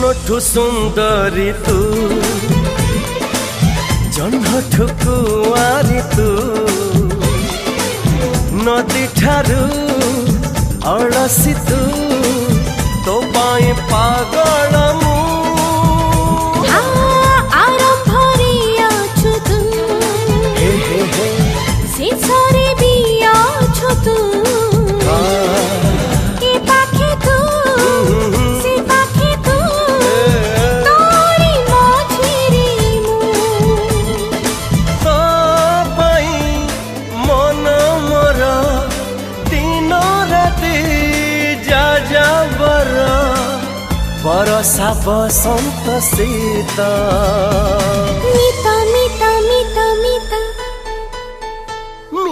स्वप्नठु सुंदरी तू जन्मठु कुआरी तू नदी ठारू अड़सी तू तो पाए पागल मु बरसा बसंत शीत